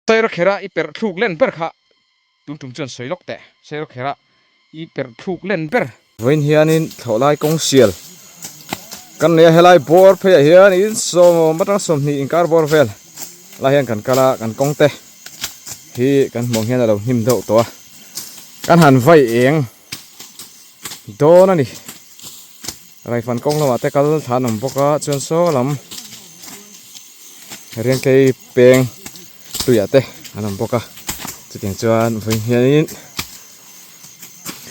tay ra khera i per thuk len per kha tum chon soi lok te sei ra khera i per thuk len per voin hianin tholai kong sial kan le helai bor phe hian in so mata som ni inkar bor vel la hian kan kala kan kong te hi kan mong hian lo him do to kan han vai eng do na ni rai fan kong lama te kal thanam boka chon so lam rian kei peng tuya te anam boka chuting chuan voin hianin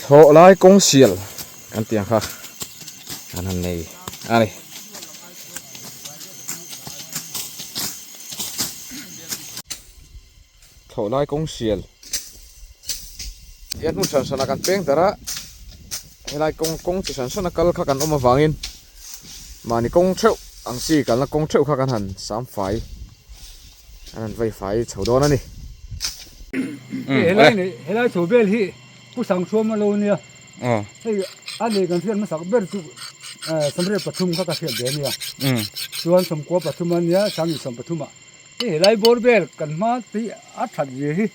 tholai kong sial kan tiang kha kan han nei ani tholai kong sial yan mun san sana kan peng tara helai kong chi san sana kal kha kan oma wangin mani kong theu ang si kan la kong theu kha kan han sam fai an vai fai chodon ani helai chobel hi pu sang chom lo nia hei ani kan thian ma sak ber chu samre pathum kha ka thian de nia chuan som ko pathum ania sang som pathuma helai bor bel kan ma ti a that ye hi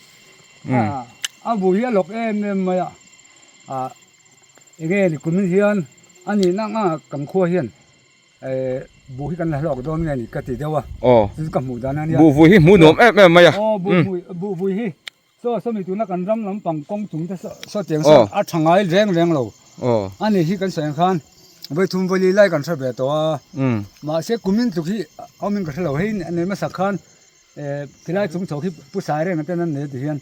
a bu hi lok em ma ya ege ni kumin hian ani na nga kam kho hian bu hi kan la lok don nge ni ka ti dewa chu ka mu dan ania bu hi mu nom em ma ya bu hi so mi tu na kan ram lam pang kong tung ta so tiang so a thangai reng lo ani hi kan sang khan vai thum vali lai kan sa be to ma se kumin tu hi amin ka lo hein ani ma sakhan tilai chung chok hi pu sai reng ten ne ti hian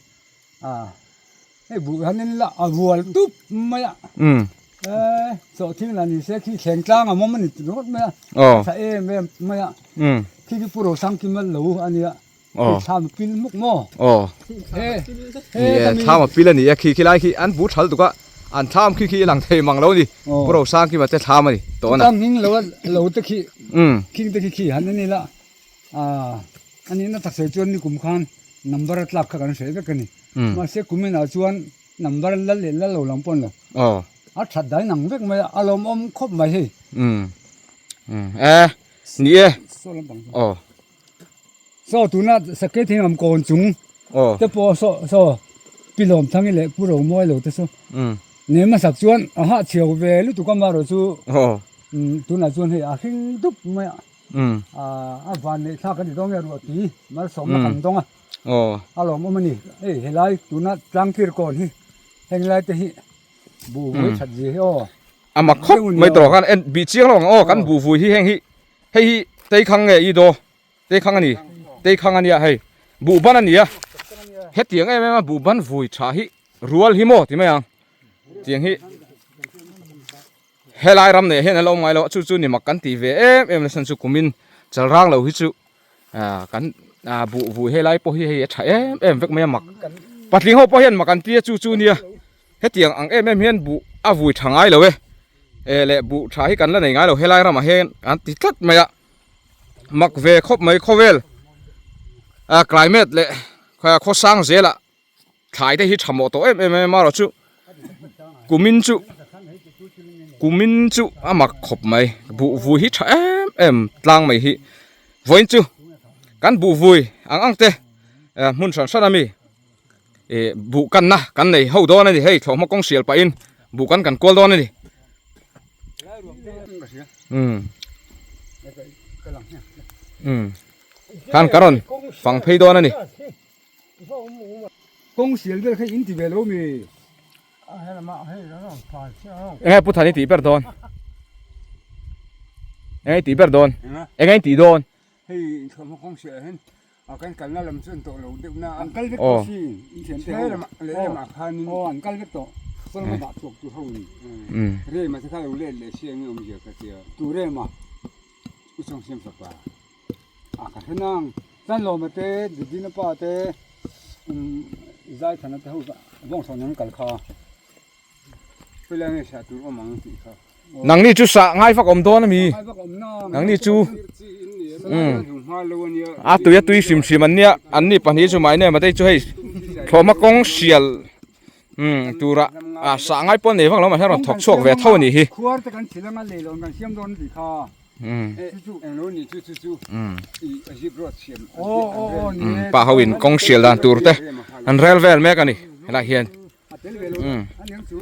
ei bu hanin la awal tup maya so thing la ni se khi thleng tlang a mom ni rot me sa me maya khi puro sang ki mal lo ania tham pin muk mo tham pin ani ya khi lai khi an bu thal tu ka an tham khi lang thei mang lo ni puro sang ki ma te tham ani to na tham ning lo te khi king te khi han ni la ani na tak se chon ni kum khan number tlak kha kan se ka kani ma se kumin a chuan number la le la lo lam pon lo a that dai nang vek ma alom om khop mai hi ni so lam bang so tu na sakei thing am kon chung te po so pilom thangi le puro moi lo te so ne ma sak chuan a ha chiao ve lu tu ka ma ro chu tu na chuan he a hing dup ma a van ne tha kan dong ya ro ti ma som na kan dong alo mo mani helai tu na tlang kir kon hi heng lai te hi bu với thật gì mà khóc mấy trò kan en bị chiang long kan bu vui hi heng hi hei hi tei khang nge i do tei khang ani hei bu ban ani ya het tiang em bu ban vui cha hi rual hi mo ti mai ang tiang hi helai ram ne hen lo ngai lo chu ni mak kan ti ve em san chu kumin chal rang lo hi chu kan bu vui helai po hi hei tha em vek mai mak patling ho po hian makan pia chu nia hetiang ang em hian bu a vui thangai lo le bu tha hi kan la nei ngai lo helai rama hen an ti tlat maya mak ve khop mai khovel climate le kho sang zela thai te hi thamo to em ma ro chu kumin chu amak khop mai bu vui hi tha em tlang mai hi voin chu kan bu vui ang te mun san ami bu kan nei ho do na ni hei thoma kong sial pa in bu kan kol do na ni kan karon phang phei do na ni kong sial ve khai in ti ve lo mi engai pu thani ti per don engai ti don hei thoma kong sial hen kan kal na lam chun to lo de na an kal vek si in thiam te le ma khan an kal vek to so ma da chok tu ho ni re ma sa lo le siang om je ka tia tu re ma u chong sim sa pa ka thanang tan lo ma te di na pa te zai thana te ho bong so nang kal kha pelang sa tu o mang ti kha nang ni chu sa ngai fak om do na mi nang ni chu tui sim an nia an ni pani chu mai ne ma te chu hei thoma kong sial tura sa ngai pon nei wang lo ma thok chok ve tho ni hi khuar te kan thilanga le lon kan siam don ti kha chú em nói nhỉ chú cái gì rồi xem pa hawin kong sial dan tur te an rel vel mek ani la hian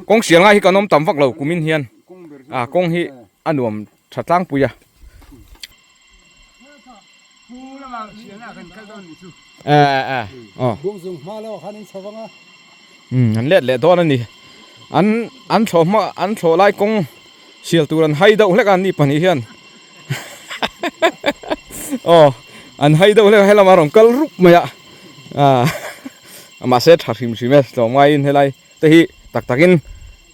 kong sial nga hi kanom tam vak lo kumin hian kong hi anuam thatlang puya buông dùng ma lo khăn sao vắng á an let don ani an tho lai kong sial turan hai deuh hlek an ni pani hian an hai deuh hlek hela marong kal rup maya ama se tharim simes lo mai in helai te hi takin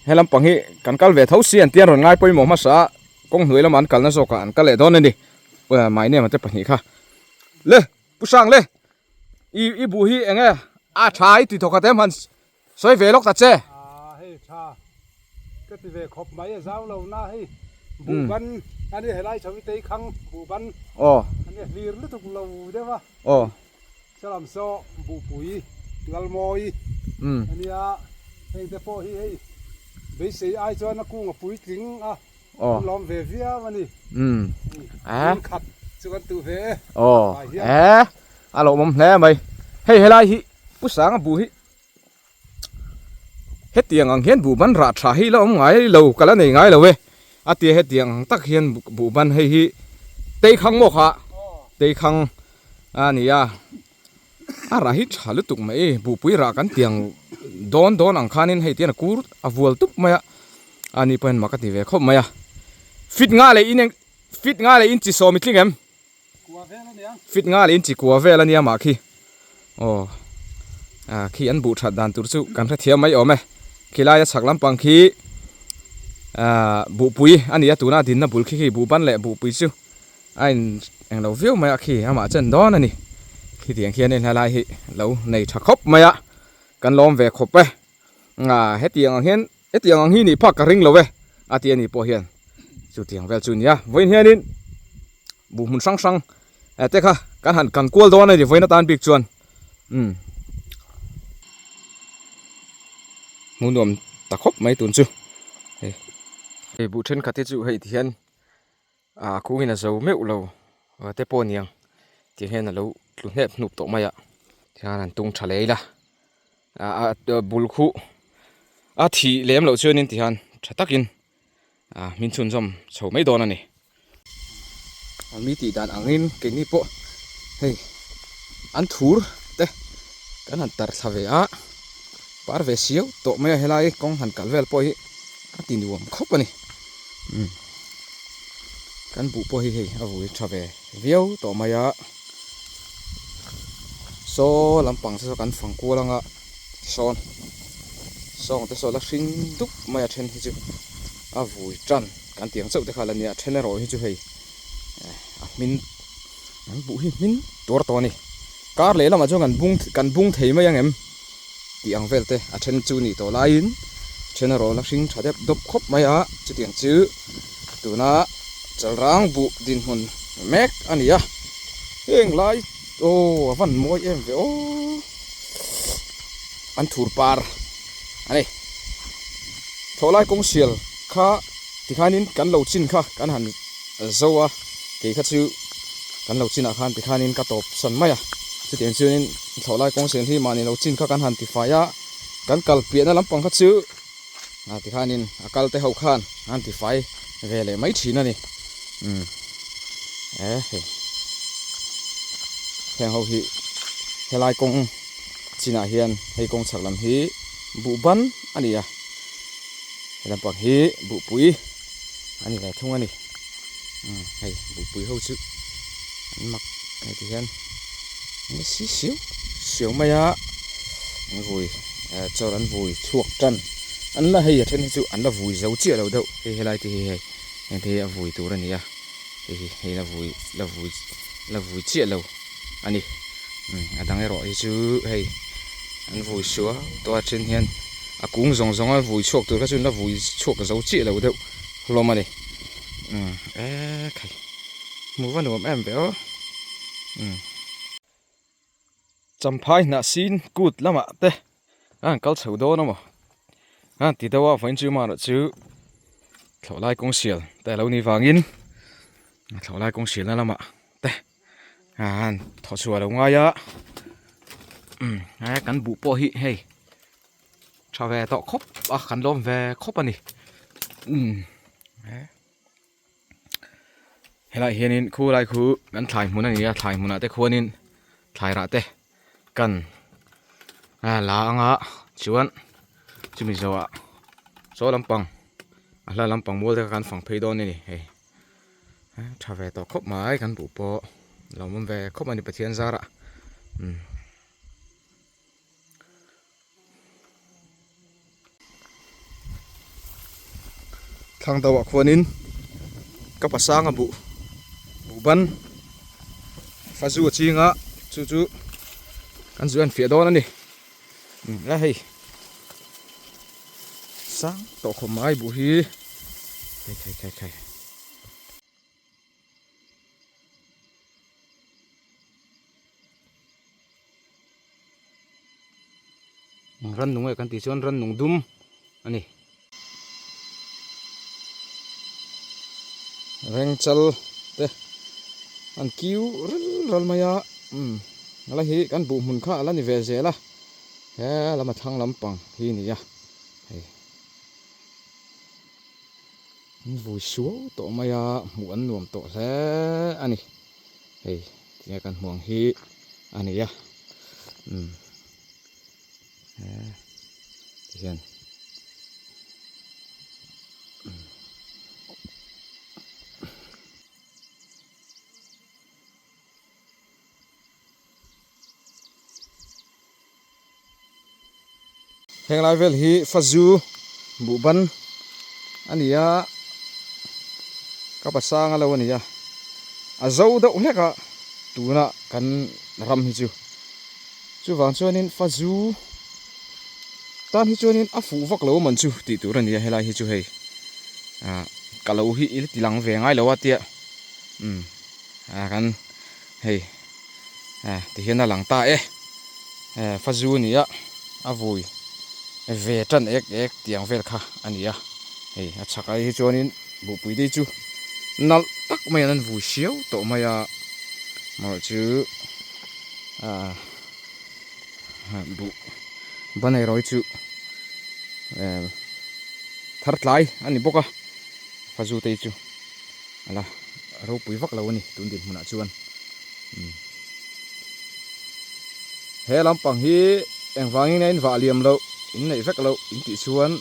helam panghi kan kal ve thau sian tian ron ngai poi mo ma sa kong hnui lam an kal na zoka an kal le don ani mai ne ma te pani kha le pusang le i bu hi enge a thai ti thokatem han soi ve lok ta che hey cha cái thì về khop máy giáo lâu na hey bù ban anh đi lại cho tây khăng bù ban anh đi liền lúc tục lâu đấy va sao làm sao bù bụi gal mồi anh đi anh te po hi hey bây giờ ai cho nó cũng bụi kính làm về vía mà đi khát cho con tự về alo mom nè mày hey lại hi bút sáng bù hi hết tiền ang hiền bù ban ra trả hi lo ngai lâu cả là này ngai lâu về tia hết tiền tắc hiền bù ban hay hi tây khang mo kha tây khang nè ra hi trả lúc tục mấy bù pui ra kan tiền don ang khanin hay tiền kur vuol tup maya ani pen mà cái gì về không maya fit nga le in chỉ so mitling em fit nga le in chỉ qua về là nia mà khi khi anh bù chặt đàn tụt su kan phải thiam mấy ôm ấy khi lai chắc lắm bằng khi bù pui anh ấy tụi na din na bù khi bù ban lệ bù pui su anh lâu view mà khi mà chân đó nè khi tiếng kia nên lai hi lâu này chắc khóc mà kan lom về khóc ấy hết tiếng anh hi nị phak ring lâu về tiền nị po hiền chú tiếng về chú nhá với hiền nín bù mun sang thế kha kan hẳn kan kual đó này thì với nó tan big chuan muốn làm tắc khóc mấy tuần chưa? Thì vụ trên khát chú hay thì hiện cú hình là dấu mèo lâu tế po niang thì hiện là lâu luôn hết nụp tổ mày ạ thì anh tung trả lấy là bul khu thì lém lâu chưa nên thì anh trả tắc in mình chun som sầu mấy đòn này mi thì đàn ăn in cái ní bộ hey ăn thua thế cái hắn tar sa về par ve siêu to me helai kong han kalvel poi tin duam khop ani kan bu poi he avui thave viau to maya so lampang so kan phang ko langa son song te so la hring tup maya then hi chu avui tran kan tiang chau te khala nia then ro hi chu hei min an bu hi min tor to ni kar le lama jo kan bung thei ma yang em tiếng về thế trên chú nị tổ lain trên rồi là sinh trả đẹp độc khóc mấy chứ tiếng chữ từ na chở rang vụ din hồn mét anh ấy hiện lại vẫn môi em về anh thua par anh ấy thổi lại công siêu kha thì khai nín cắn lầu chín kha cắn hẳn dâu cái khát chữ cắn lầu chín khan thì khai nín cắt tốp sân mấy chứ tiếng chữ nên thổi lại công siêu thì mà nín lầu chín kha cắn hẳn thì phải cắn cào biển nó lắm bằng khát chữ thì khai nín cào tay hậu khan hẳn thì phải về lại mấy chín này hẹn hậu hi hệ lại công chỉ là hiền hay công sạc làm hi bụ bắn anh ấy làm bằng hi bụ bụi anh ấy lại thông anh ấy hay bụ bụi hậu chữ anh mặc này thì hiền nó xíu mày anh vui cho anh vui thuộc chân anh là hay ở trên chữ anh là vui giấu chia đâu đâu thì hệ lại thì anh thấy vui tủ rồi nhỉ thì hay là vui chia lâu anh ấy đang nghe rõ chứ hay anh vui sữa to trên hiền cũng giống vui chuộc từ các chuyện là vui chuộc cái dấu chia lâu đâu lo mà này cái mua văn đồ em béo chăm phai nã xin cút lắm ạ thế câu sầu đó nó mà thì đâu phải chứ mà nó chứ thổi lại công xiềng tại lâu ni vàng in thảo lai công xỉn lắm ạ tê thọ chùa đâu ngay á cắn bụ po hi hey cho về tọ khóc cắn lom về khóc anh đi hay lại hiện in khu lại khu gắn thải muốn này thải muốn te khu in thải ra te cần lá ngã chuan chú mình rồi ạ số lắm bằng là lắm bằng mua được căn phòng pay đón này hey cho về tọ khóc mãi gắn bụ po lòng muốn về khóc anh đi bật thiên ra ạ thằng tàu ạ khuôn in các bà sang bụ ban pha du chi ngã chú căn duyên phía đó nè là hay sáng tổ khom mai bụ hi khai rắn nung ấy căn tí xuân rắn nung đum anh reng chal te an kiu rol maya ala hi kan bu mun kha ala ni ve zela he lama thang lampang hi ni ya hei vui xuống to maya muan nuam to se ani hei tia kan huang hi ani ya hiền heng lai vel hi fazu bu ban ania ka pasang alo ania azo da uleka tuna kan ram hi chu wang chuanin fazu tan hi chuanin a fu vak lo man chu ti tur ania helai hi chu hei kalau hi il tilang ve ngai lo atia kan hei ti hian a lang ta fazu nia a vui về chân ek tiếng về kha anh à hey chắc ai chuanin bu pui đi chu nal tak mai an vu siêu to mai à mà chu bu banai roi chu thar tlai ani boka fazu te chu ala ro pui vak lo ni tun din huna chuan he lampang hi eng wangin in va liam lo in nei vek lo in ti chuan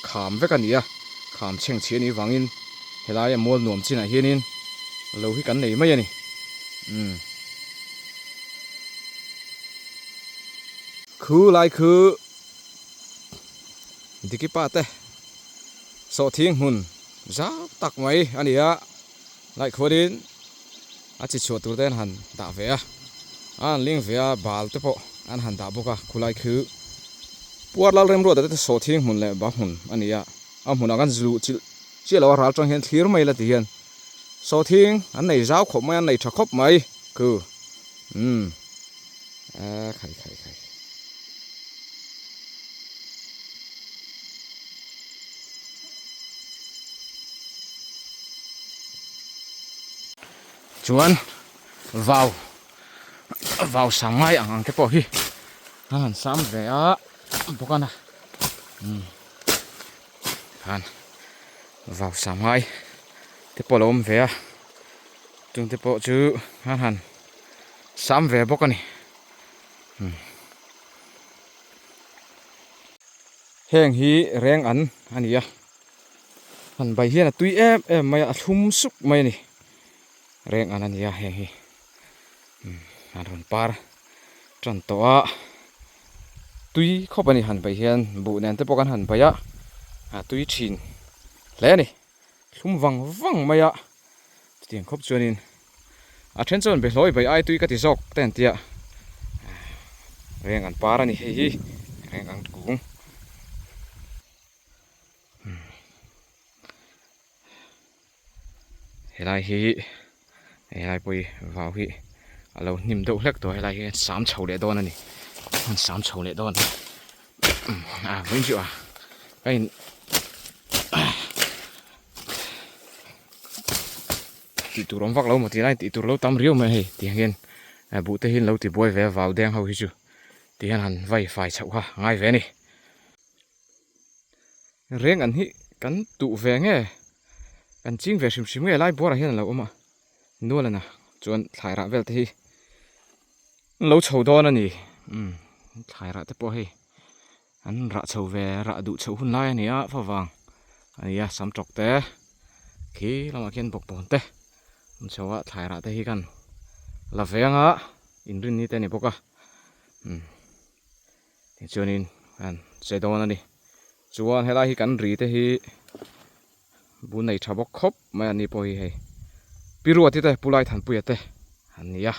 kham vek ania kham cheng chiani wangin helai mol nuam china hianin lo hi kan nei mai ani khu lai khu dikipa te so thing hun za tak mai ania lai khodin a chi chu tur ten han da ve an ling ve a bal te po an han da boka khulai khu puar lal rem ro da te so thing mun le ba hun ania a mun agan zlu chi lo ral chang hen thlir mai la ti hian so thing an nei zau khop mai an nei tha khop mai ku khai chuan vào sáng mai ang te po hi han sam ve a bokana han vào sáng mai te po lom ve a tung te po chu han sam ve bokani heng hi reng an ania han bai hian a tui em mai a thum suk mai ni reng an ania heng hi an hon par tran to a tui khopani han bai hian bu nen te pokan han bai a tui thin hle ni thum wang mai a tiang khop chuanin a then chon be hloi bai ai tui ka ti jok ten tia reng an par ani hei hi reng ang kung helai hi helai pui vào hi alo nim do hlek to helai hi sam chho le don ani sam chho le don vinh dự cái ti tu rom vak lo mo ti lai ti tu lo tam riu ma hei ti hen bu te hin lo ti boi ve vào đen ho hi chu ti han vai fai chau ha ngai ve ni reng an hi kan tu ve nge kan ching ve sim sim nge lai bor a hian lo ma nuala na chuan thlai ra vel te hi lo chho don ani thlai ra te po hi an ra chho ve ra du chho hun lai ani a fa wang ani a sam tok te khi lama kian bok bon te chawa thlai ra te hi kan la venga in rin ni te ni boka chuanin an che don ani chuan helai hi kan ri te hi bu nei thabok khop mai ani po hi hei piru ati te pulai than pui ate ania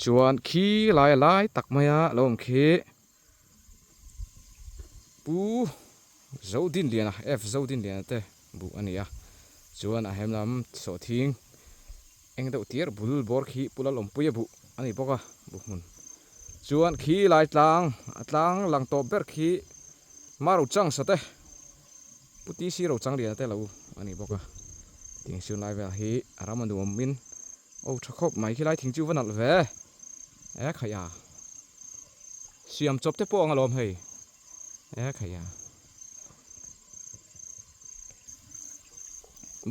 chuan khi lai tak maya lom khi pu zo din lian a f zo din lian te bu ania chuan a hem lam so thing eng do tier bul bor khi pula lom pui bu ani boka bu mun chuan khi lai tlang lang to ber khi maru chang sa te puti si ro chang lian te lo ani boka ting siun lai vel hi araman du min o thakop mai khi lai thing chu vanal ve e khaya siam chop te po angalom hei e khaya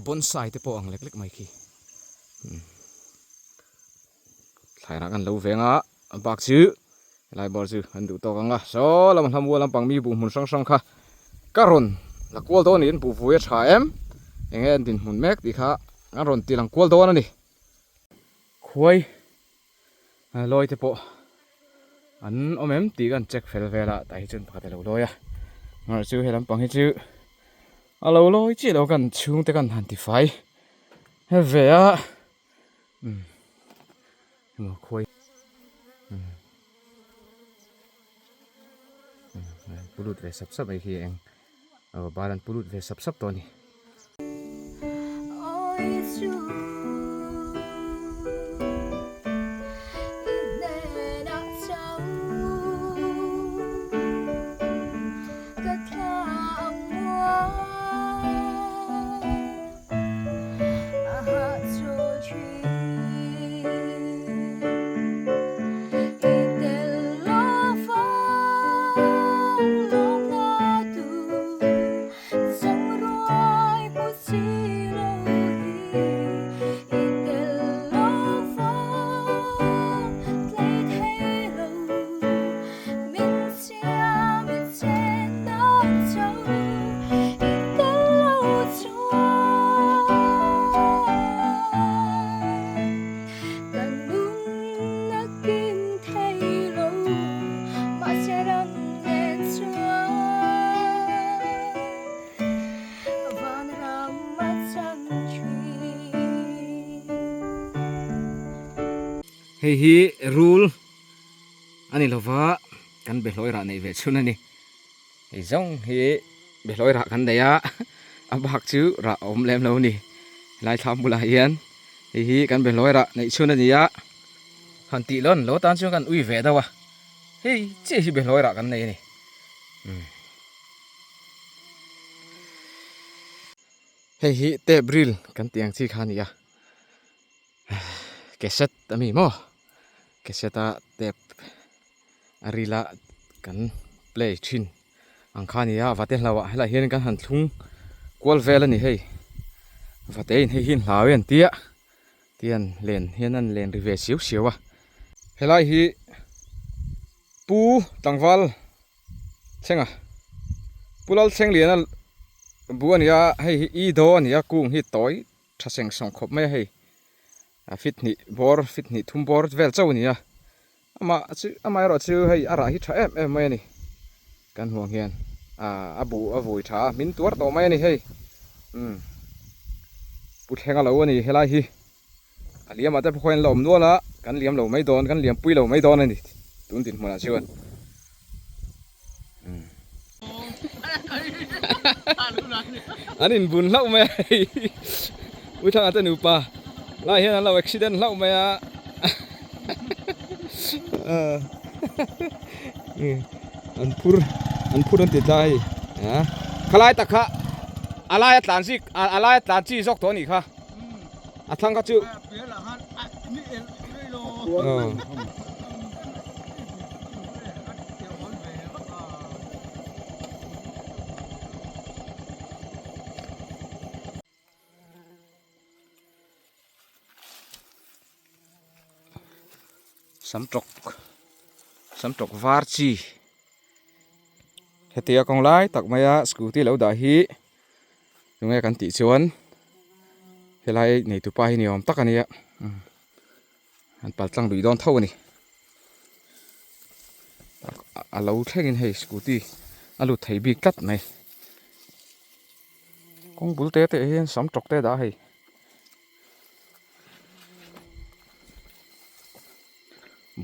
bonsai te po ang lek mai khi thlai ra kan lo venga bak chu lai bor chu an du to kanga so lam hlam wa lam pang mi bu mun sang kha karon la kwal do nin bu vuya tha em engen din mun mek ti kha aron ti lang kwal do na ni khoi loi te po an omem ti kan check fel vela tai chun pakate lo loya ngar chu helam pang hi chu alo loi chi lo kan chung te kan han ti fai he ve a mo khoi pulut ve sap sap ai hi eng balan pulut ve sap sap to ni hei hi rule ani lova kan be hloi ra nei ve chuna ni hei zong hi be hloi ra kan deya abak chu ra om lem lo ni lai tham bula hian hei hi kan be hloi ra nei chuna ni ya han ti lon lo tan chu kan ui ve dawa hei che hi be hloi ra kan nei ni hei hi te bril kan tiang chi khan ya keset ami mo keseta tep arila kan play thin ang khania vate hlawa hela hian kan han thlung kwal vel ani hei vate in hei hin hlawen tia tian len hian an len ri ve siu siwa helai hi pu tangwal chenga pulal cheng lian bu ania hei i do ania kung hi toy thaseng song khop mai hei fit ni thum bor vel chau ni a ama ro chu hei ara hi tha em mai ni kan huang hian abu avui tha min tuar to mai ni hei pu thenga lo ani helai hi aliam ate phoin lom nuala kan liam lo mai don kan liam pui lo mai don ani tun tin hmana chuan anin bun lau mai ui thang ate nu pa lai hian lo accident lau mai a an phur an ti tai khalai takha alai atlantic zok to ni kha à thằng cá chữ sắm trọc var chi hetia kong lai tak maya scooty lo da hi nge kan ti chuan helai nei tu pa hi ni om tak ania an pal tlang dui don tho ni a lo thlengin hei scooty alu thei bi kat mai kong bul te te hian sam trok te da hei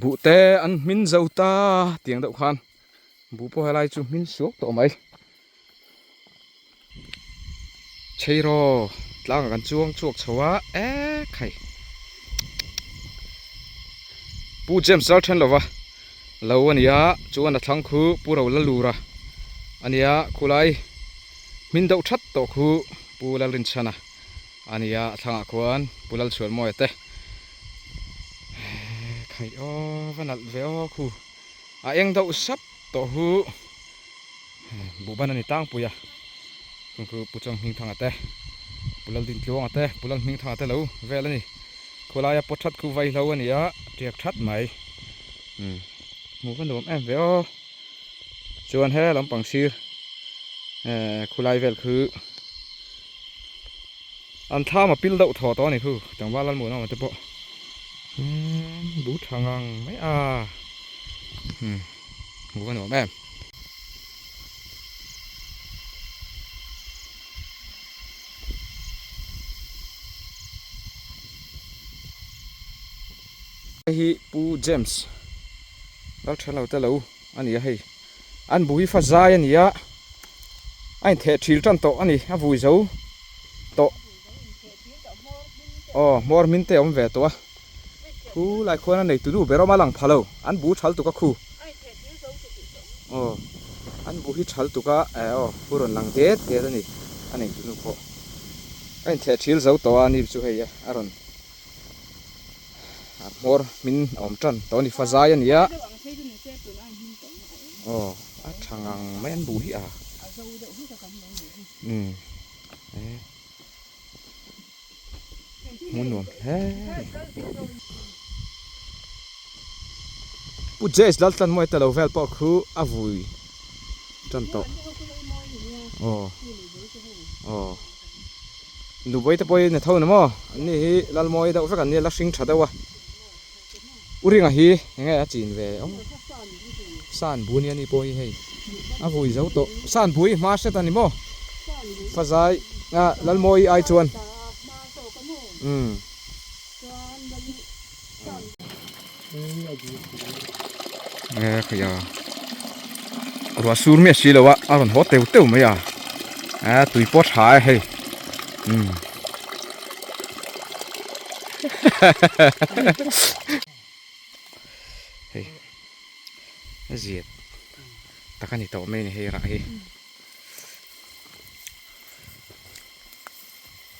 bu te an min zo ta tiang deuh khan bu po helai chu min suak to mai cheiro tlang kan chuang chuak chawa e khai pu jem sal then lova lo ania chuan a thlang khu puro la lura ania khulai min deuh that to khu pulal rin chana ania thanga khuan pulal chuan moi te khai o vanal veo khu a eng deuh sap to hu bu ban ani tang puya khu puchang hing thanga te pulal din tluang ate pulal hing thanga te lo vel ani khulai a pothat khu vai lo ania tiak that mai mu van dom em veo chuan he lampang sir khulai vel khu an tha ma pil deuh tho to ni khu tangwa lan mu na ma te po bu thangang mai a mu van dom em hi pu James dal thalo te lo ani hei an bui fa zai ani a ai the thil tan to ani a vui zo to mor min te om ve to khu lai khona nei tu du bero ma lang phalo an bu thal tu ka khu an bu hi thal tu ka puron lang de te ani ani tu nu ko ai the thil zo to ani chu hei aron mor min om tran to ni fa zai ani a a thangang men bu hi a muốn nuông he pu jes lal tan moi ta lo vel po khu a vui tan to nu boi ta poi na thau na mo ni hi lal moi da fa kan ni la sing thada wa uringa hi nge a chin ve san bu ni ani poi hei a vui zo to san bui ma se ta ni mo fa zai nga lal moi ai chuan kaya rua sur mi si lo wa aron ho teu teu mai tui pot hai hei hei ziet takani to mai ni hei ra hei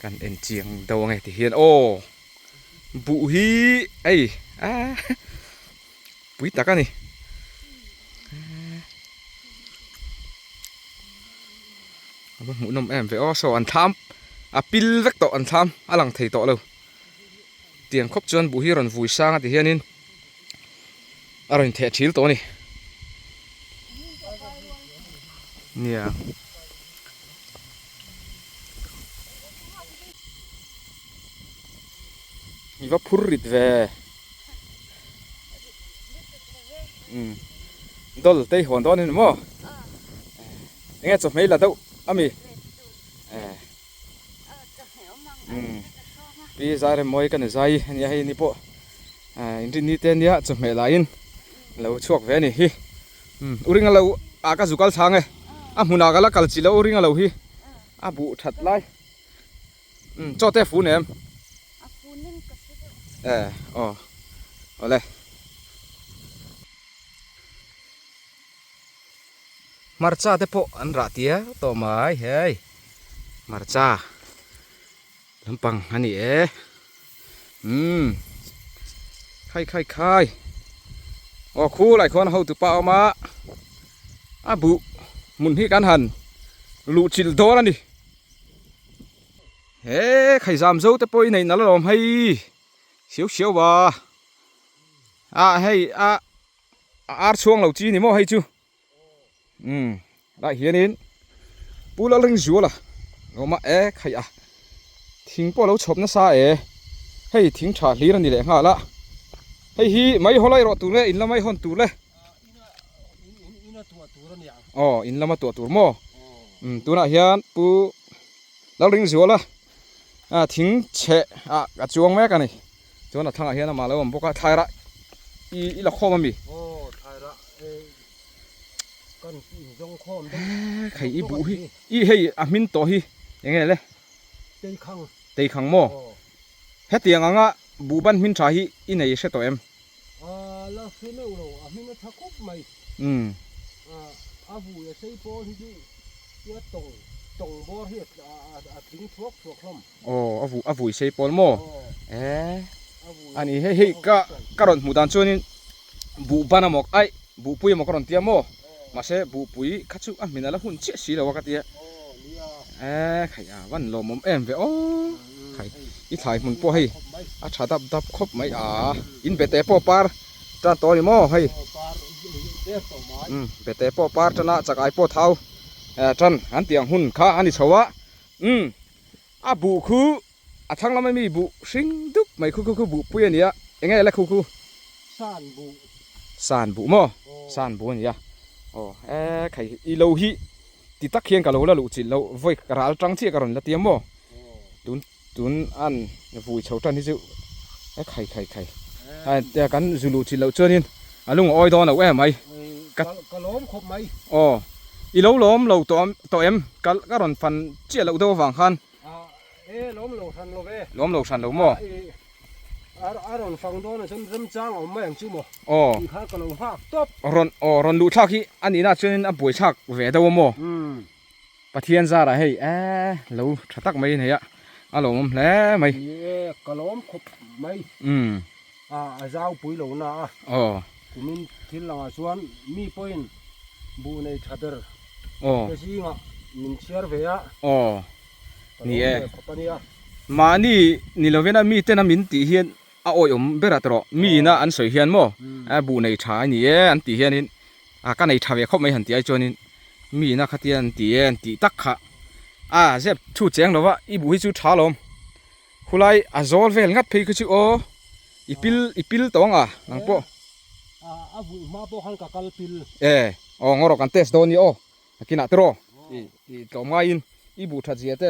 kan en chiang đâu ngay thì hiền bụ hi ấy bụi tắc này mũ nôm em phải so ăn tham pil vect to ăn tham lăng thầy to lâu tiền khóc chuan bụ hi rồi vui sang thì hiền in rồi thẻ chiếu to này nè iwa purrit ve dol tei hon don mo nghe chụp mấy là đâu ami bây giờ rồi moi cái này dai nhà hay ni po internet tên nhá chụp mấy lại in lâu chuộc về này hi uring lâu cái zukal sang ấy muna cái là cái chỉ là uring lâu hi bu thật lại cho te phun em đây marcha te po an ra tia to mai hei marcha lampang ani ใครอ๋อคู่หลายคนเขาตุเปล่ามาบุมุนที่กันหันลูจิลโดนั่นดิเฮ้ใครจำโซ่แต่ปอยในนั่นเราให้เสียวว่าให้ช่วงเราจีนี่มั่วให้จูได้เห็นปูละเรื่องชัวล่ะเรามาใครทิ้งพวกเราชบนะซาให้ทิ้งฉาลีนั่นนี่แหละฮะละให้ฮีไม่หัวไหลรอตัวเลยอินละไม่หันตัวเลยอ๋ออินละมาตัวมั่วตัวน่ะเฮียนปูเราเรื่องชัวล่ะทิ้งเชะกระจวงแม่กันนี่ตัวน่ะทางเฮียนมาแล้วผมบอกว่าไทยละอีละข้อมันมีใครอีบุฮีอีให้มินโตฮียังไงเลยตีขังโม่เฮ็ดเตียงอ่ะบูบันมินชาฮีอีไหนเสตัวเอ็มแล้วคือไม่รู้มินทักคุบไหมบูอย่าใช้โป้ที่ดูเยอะตรงบ่อเฮ็ดทิ้งทั่วคล่อมบูใช้โป้โม่อันนี้ให้ก็กระดอนหมู่ดานชวนนี่บูบันหมอกบูปุยหมอกกระดอนเตียโม่มาเสบูปุยคัดชุมินาละหุ่นเชี่ยสีแล้ววะกันเตียใครวันลมเอ็มเวโอใครอีถ่ายมันป้อให้ชาดับครบไหมอินเบเตป้อปาร์จันตัวนี่มั่วให้เบเตป้อปาร์จันละจากไอป้อเท้าจันอันเตียงหุ่นข้าอันนี้ชาวะบุคือทั้งเราไม่มีบุสิงดุกไม่คือบุปุยเนี่ยยังไงล่ะคือสานบุมั่วสานบุเนี่ยใครอีโลฮีติดตะเคียงกับเราแล้วลูกจิเราไว้กระไรจังเชี่ยกระไรละเตรียมบ่ตุนอันvui chầu trầnที่จู่ใครแต่กันจูลูจิเราเจอนี่ลุงอ้อยตอนเราไหมก็ล้มครบไหมอีล้มเราตัวเอ็มก็รอนฟันเจี๊ยเราตัวฝังคันล้มเราทันเราล้มเราทันเราหม้อรอนฟังโดนฉันจำจ้างเอาไม่อย่างจู่หม้ออีข้าก็ลงภาคตบรอนดูชักที่อันนี้น่าเชื่อนี่ป่วยชักเวทตัวหม้อปะเทียนซาอะไรให้เราชักไม่เนี่ยล้มแล้วไหมก็ล้มครบไหมเจ้าปุ๋ยหลงนะกูมินทิ้งหลังสวนมีปอยน์บูในชัดเดอร์ก็สิงะมินเชียร์เวียนี่มานี่เราเวน่ามีเต้นมินตีเฮียนโอ้ยเบรตรอมีน่ะอันสวยเฮียนมั้งบูในชายนี่อันตีเฮียนินกันในชาวเวเขาไม่หันตีไอจอนินมีน่ะขัดยันตีตักขะเจ็บชูเจียงหรอวะอีบุยชูชาลมคุไลโซลเวลงัดเพย์คือชูอีพิลตองหลังปอบุมาปอขันกัลพิลงอรกันเทสโดนี่กินอัตโรอีตัวมาอินอีบุทัดเจียเต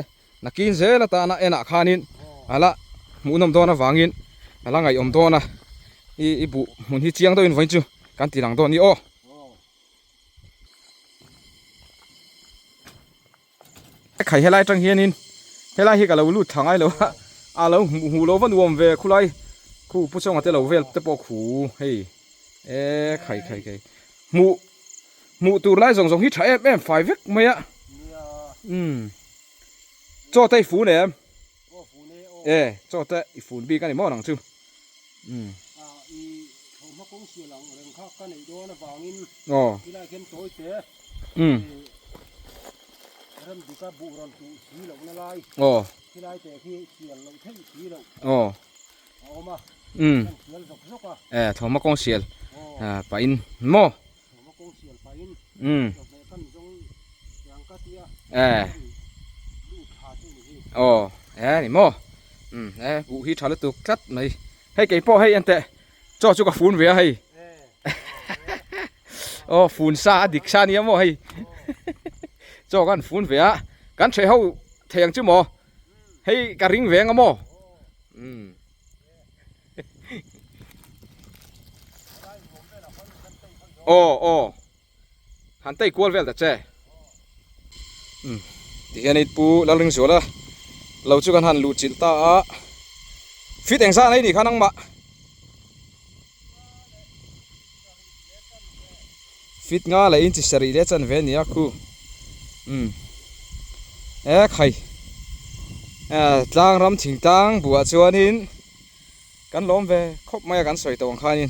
นักกินเซลตานะนักขานินละมุนอมโดนะวางินละไงอมโดนะอีบุมุนที่เจียงตัวอินไว้จูกันตีหลังโดนี่ใครเฮลัยจังเฮียนินเฮลัยเฮกับเราลู่ทางไอ้เราเราหูเราวันรวมเวคุไลคู่ผู้ชมอาจจะเราเวลแต่ปอขู่เฮ้ยใครหมูตัวไล่ส่งฮิตใช้ไฟเวกไหมจ่อไต้ฝูนเนี่ยจ่อไต้ฝูนบีกันในหม้อหนังจู่ที่ไล่เข้มโตเตะเริ่มดูกับบุรอนตูสีเหลืองนั่นเลยที่ไรแต่ที่เสียงเราเท่สีเหลืองเอามาเสียงสกสกทอมากงเสียลไปอินโม่ทอมากงเสียลไปอินกันจงยังกัดเตี้ยดูขาดนี่โม่บุฮีชาลตุกัดไหมให้ไก่พ่อให้อันเตะจ่อจุกฝุ่นเวียให้ฝุ่นซาดิกซานี่โม่ให้จ่อกันฝุ่นเวียกันใช้เขาเทียงชื่อหมอให้กระริงเวียงอ่ะโม่หันเตะกวลเวลแต่เจ้ที่อันนี้ปูแล้วลึงสวยละเราจุกันหันลูจิตตาฟิตเองซะไหนดิข้านังมาฟิตงาเลยอินทิสรีเดชันเวนี่อะคูใครตางรำถิงตางบัวชวนิน กันล้มเวครบไม่กันสวยตัวข้านิน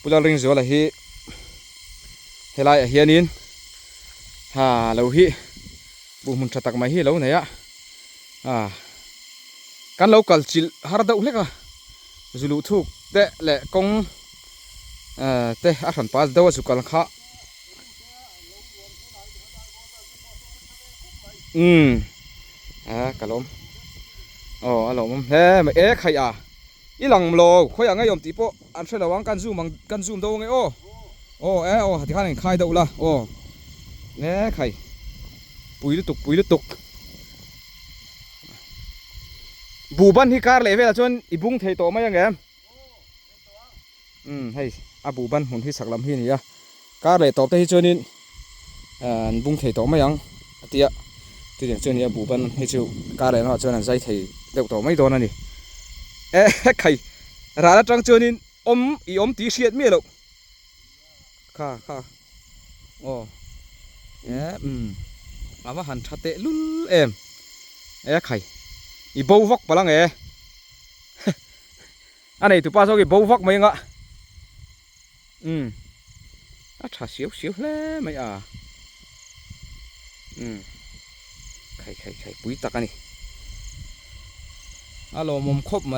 ปุจาริงจัวละฮีเฮลัยเฮียนินเราฮีบุมุนชัดตักมาฮีเราเนี่ยกันเรากัลจิลฮาร์ดอุเล็กจุลุทุกเตะเละกงเตะอาชันปัสเดวสุกัลข้ากันล้มอ๋อล้มเฮ้ใครอีหลังโลเขาอย่างไงยอมตีโปอันเชื่อระวังกันซูมกันซูมตัวไงโอ้ที่ข้าเนี่ยใครเดาละใครปุยลุตุกบูบันที่การเลยเวลาชนอีบุ้งเทโตมาอย่างไงให้บูบันหุ่นที่สักลำที่นี่การเลยตอบได้ที่ชนนี่บุ้งเทโตมาอย่างเตี้ยที่อย่างชนนี่บูบันให้ชูการเลยเนาะชนนั้นใจเทเด็กโตไม่โดนนั่นนี่ใครร้านจังชนนี่ตีเสียดเมียลูกค่ะลาว่าหันชัดเตะลุ้นใครอีโบวักปะลังอันนี้ตัวป้าชอบอีโบวักไหมงะชาเสียวเลยไม่ใครปุ้ยตักอันนี้ลมครบไหม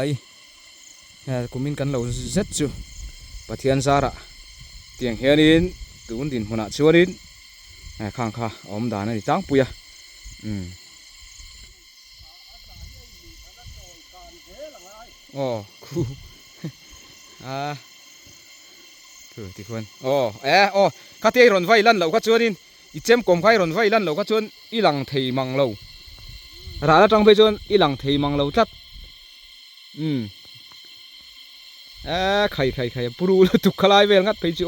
กูมินกันเราเซ็ตจูปะเทียนซาระเตียงเฮียนินตูนดินหัวหน้าชัวรินข้างอมดานี่จ้างปุยคูคือที่คนข้าเตี้ยรอนไฟลั่นเราก็ชวนนินอีเจมกลมไฟรอนไฟลั่นเราก็ชวนอีหลังเทมังเราร้านจังไปชวนอีหลังเทมังเราจัดใครปลูแล้วตุกขลายเวลงัดไปจิ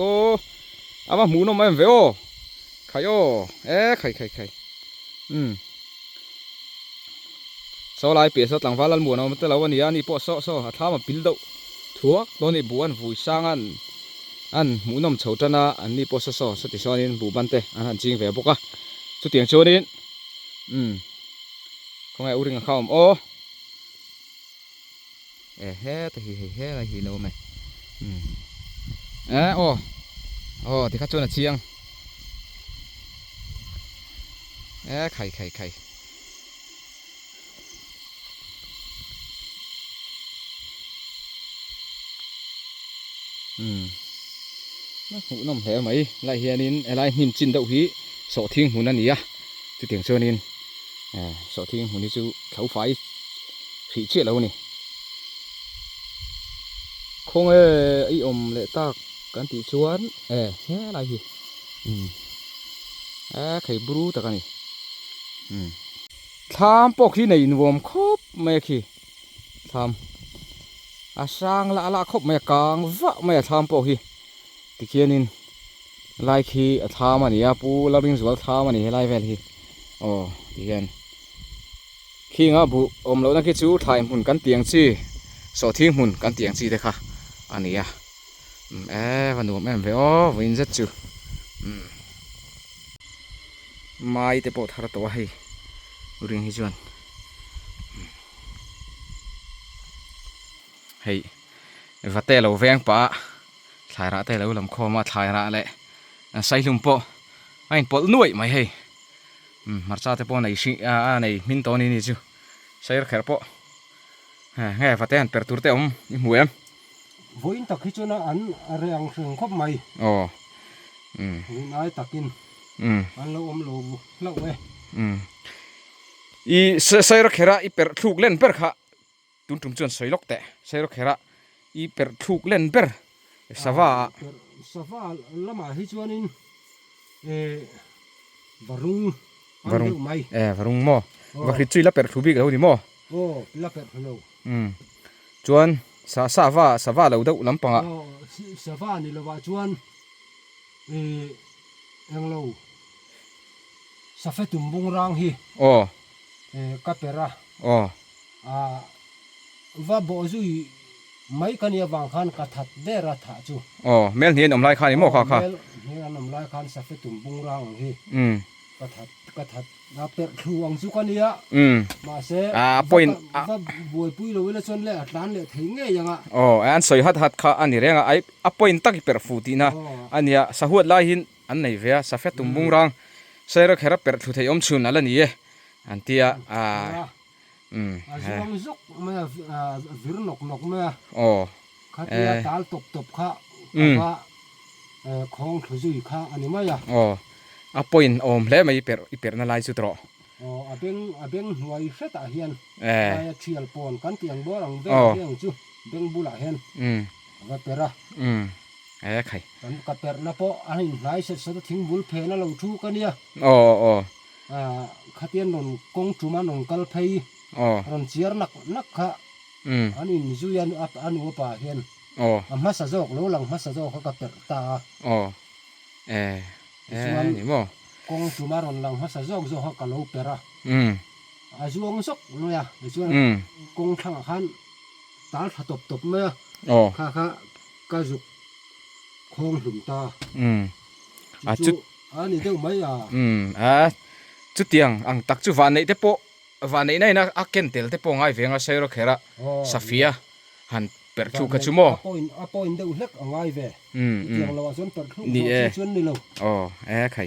อามาหมูน้องไม่เวลใครใครโซลายเปียสตังฟ้าลันหมูน้องมันแต่ละวันนี้นี่พอโซถ้ามาปิลดูถั่วตอนนี้บัวบุยสร้างอันหมูน้องเฉาจันนะอันนี้พอโซสติชอนินบุบันเตอันจริงเวบุกะสุดเตียงชอนินคงไงอุริงข้าวแต่อะไรฮีโร่ไหมที่ข้าชวนเชียงไข่หูน้ำแผลไหมไรเฮียนินอะไรนินจินเดาหีสอทิ้งหูนั่นนี่ที่เตียงชวนนินสอทิ้งหูนี่จูเขาไฟสีเชี่ยแล้วนี่คงไอ้เลยตากกันติชวนอะไรฮีไข่บรูตะกันนี่ทำปกที่ไหนนวมครบไม่ขี้ทำสร้างละครบไม่กลางวะไม่ทำปกที่ที่เขียนินไล่ขี้ทำมันนี่ปูเราดึงสวนทำมันนี่ไล่เวลที่ที่เขียนขี้งะบุเราต้องคิดชูถ่ายหุ่นกันเตียงซี่สอทิ้งหุ่นกันเตียงซี่เลยค่ะอันนี้วันนู้นแม่เว้ยวินเซ็ตจูไม่แต่ปวดหาตัวให้เรื่องฮิจวนให้วัดเตะเราแวงปะถ่ายระเตะเราลำคอมาถ่ายระเลยใส่ลุมปะไอ้ปวดนุ่ยไม่ให้มาจ้าแต่ปวดในชิในมินตัวนี้นี่จูใส่แขนปะไงวัดเตะเปิดตัวเตะนี่หัวVoin tak hichona an reang reng khop mai. Ai takin. An lo lo we. Sai ra khera I per thuk len per kha. Tun tum chon sai lok te. Sai ra khera I per thuk len per. Sava lama hichonin varung mai. Varung mo. Va khichui la per thubi ga ni mo. La per lo. Chuan Sava lâu đâu lắm bằng ạ. Sava này là vợ chuan. Ang lâu. Sa phê tùm bông rang hi. Kapera. Và bộ dùi mấy cái này vàng khan cả thật đê ra thả chú. Mel hiền ông lai khan mò khá. Hiền ông lai khan sa phê tùm bông rang hi. กระทัดนาเป็ดคือวังสุกันเนี่ยมาเสpoint ว่าบวยปุ้ยเราเวลาชนเลยร้านเลยถึงไงยังอ่ะอันสวยฮัดค่ะอันนี้เรื่องpoint ตักเปิดฟูตีนะอันนี้สะหัวลายหินอันไหนเวียสะเฟตุ่มบุงรังใส่เราแค่รับเปิดทุเทียมชุนนั่นนี่อันที่ช่วงซุกมันวิรนกมันข้าที่ตาลตบข้าว่าของถือจุยข้าอันนี้ไม่point แล้วไม่เปิดนั่นลายสุดหรอเป็นหน่วยเสตเฮียนเชียลปอนกันเตียงบ่หลังเบี้ยงจูเป็นบุหรี่เฮียนก็เปิดใครกันก็เปิดนะพออันนี้หลายเสร็จทิ้งบุลเพนเราทูกันเนี่ยข้าเตียนนนกงจุมานนกัลเพย์นนเชียร์นักข้าอันนี้มิจุยันอันวัวป่าเฮียนมาสะจอกแล้วหลังมาสะจอกเขาก็เปิดตานี่มั้งกงจุมารนหลังมาสะจอกเขาก็แล้วเปิดช่วงซุกเนี่ยช่วงกงทางขันตาลตบเมื่อข้าก็จุกคงหลุมตาจุดอันนี้เดี๋ยวไม่จุดเตียงอังตักจุวันนี้เตปวันนี้นี่นะอักเก็นเตลเตปง่ายเวียงเซโรเคระซาฟิอาหันเปิดทุกชั่วโมงpoint เดี๋ยวเล็กง่ายเว้ยเตียงเราส่วนเปิดทุกส่วนนี่เราใคร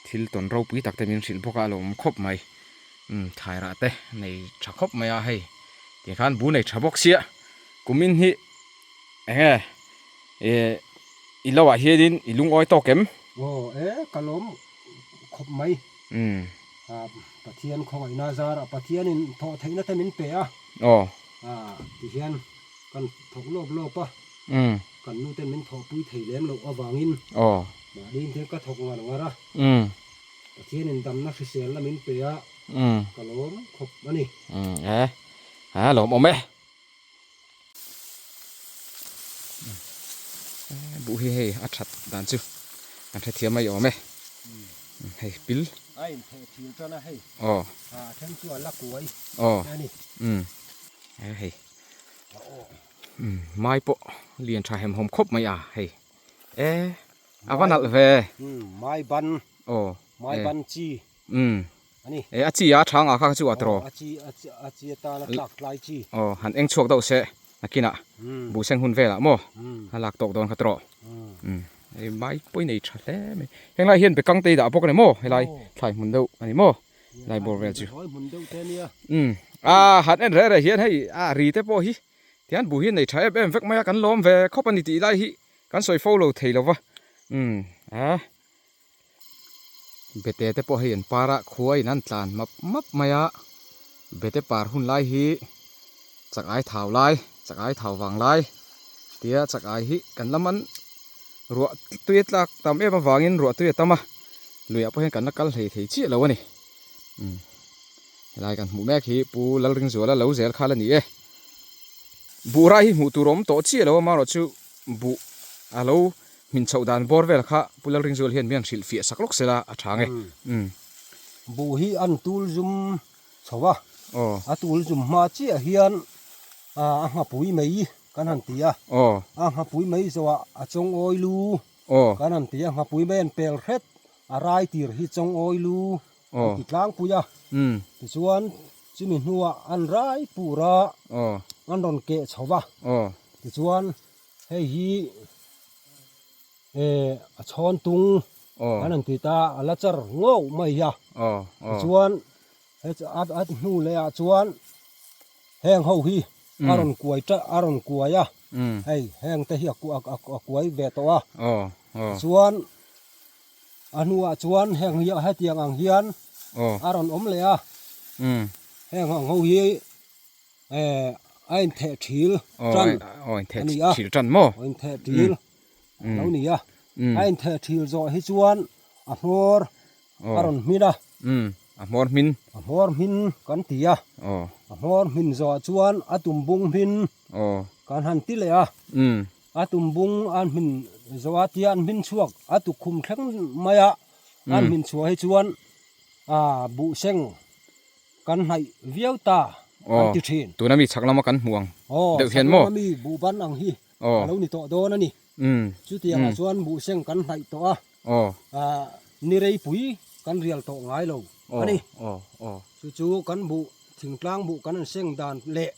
ทิลตนเราปุยตักเตมินสิลพวกอารมณ์ครบไหมถ่ายระเตในชักครบไหมให้เดี๋ยวขันบูในชับกเสียกุมินฮิอีลาวะเฮียดินอีลุงอ้อยโตเข็มกะล้มครบไหมปะเทียนของไอ้นาซาร์ปะเทียนนี่พอไทยนั่นแต่มินเปียที่เทียนกันถกโลบปะกันนู่นแต่มินถกปุ้ยไทยเลี้ยงเราเอาวางินมาดินเทียนก็ถกงานละปะเทียนนี่ดำนักเสียแล้วมินเปียกะล้มครบมันนี่หลอมเอาไหมบุเฮอัดชัดดันจูอันเทียมไม่ยอมไหมให้ปิลไอ้เทียมจ้านะให้เทียมจ้าลักไว้นี่ให้ไม้ปะเลียนชายแหมหอมครบไหมให้อาวันนัดเวไม้บันไม้บันจีอันนี้อาจีอาช่างข้าจู่อัตโรอาจีตาลักลายจีหันเอ็งชกดาวเสนักกินบูเซงหุ่นเวล่ะโม่หลักตกโดนขัดโรไม้ปุ้ยในชัดเลยเฮงไรเห็นไปกังตีดาพวกนี้โม่เฮงไรใส่มุนเดาอันนี้โม่ไรบอลเวลจูหัดเอ็นเร่เห็นให้รีเตปอฮีที่อันบุหินในใช้เอ็มเฟกไม่กันล้อมเวเข้าปนิติไรฮีกันสวยโฟล์เทลวะเบเตเตปอเห็นปาระขวยนั่นตานมับไม่เบเตปาร์หุ่นไรฮีจากไอเท้าไรจากไอเท้าวังไรเตี้ยจากไอฮีกันละมันรัวตัวตากตามมาวางินรัวตัวตามมาลุยเอาไปให้กันนักการเฮเจียแล้ววะนี่รายกันหมูแม่ขี้ปูลัลริงสัวแล้วเหลาเซลข้าแล้วนี่บูไรหมูตุรมโตเจียแล้วมาเราชูบูเรามินชาวดานบอร์เวลข้าปูลัลริงสัวเห็นเมียงสิลฟีสักลูกเสละช่างบูฮีอันตูลจุมชาวะตูลจุมมาเจียเฮียนหาปุยไม่กันหันตีหาปุยไม่สวะจงโอยลูกันหันตีหาปุยไม่เปลเฮ็ดอะไรตีร์ฮิจงโอยลูติดล้างปุยที่ส่วนจิมิหัวอันไรปูระอันรอนเกะชาวะที่ส่วนเฮีชอนตุงกันหันตีตาละจร์งอไม่ยาส่วนอัดหูเลยส่วนแห้งเฮาฮีอารอนกวยจะอารอนกวยแห้งแต่เฮียกวยเวตัวส่วนอนุส่วนแห้งเฮียให้เตียงอังเฮียนอารอนอมเลยแห้งของเฮาฮีไอ้เทถิลจันเทถิลจันโม่ไอ้เทถิลแล้วนี่ไอ้เทถิลจะให้ส่วนอารอนมิดามอร์มินกันตีมอร์มินจะชวนตุมบุงมินกันหันตีเลยตุมบุงอันมินจะว่าที่อันมินช่วงตุคุมแข็งมายอันมินช่วยชวนบุเซงกันให้เวียวตาอันติเทนตัวนั้นมีชักลำมากันห่วงเดือดเห็นมั้ยมีบุบันอังฮีแล้วนี่โตโดนั่นนี่จุดที่ชวนบุเซงกันให้ตัวนี่ไรปุย กันเรียลโตง่ายโลอันนี้จู่ๆกันบุถึงกลางบุกันเส้นดานเละ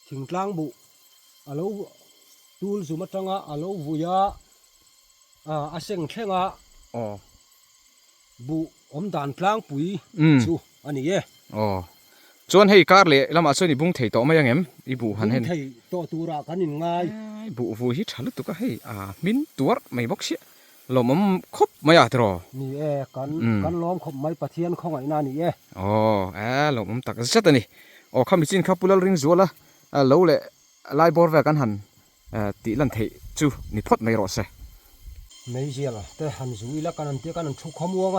ถึงกลางบุอาลูตูลสุมาจังอาลูวุยาอาเส้นเข่งบุอมดานกลางปุ๋ยจู่อันนี้จวนให้การเละแล้วมาส่วนนี้บุ้งเทต่อมาอย่างเงี้ยอีบุหันเห็นโตตูรากันยังง่ายบุฟูฮิตฮัลุตุก็ให้มินตัวไม่บอกเสียลมมันครบไม่อยากรอนี่กันล้อมครบไม่ปะเทียนของไอ้นานี่ลมมันตักเสร็จนี่ข้ามีจินข้าปุลลิงจัวละแล้วเลยไล่บอลแวกันหันตีลันเทจู่นี่พอดไม่รอดเสียไม่เสียละแต่หันจู่อีละกันเตี้ยกันชุกขมัวง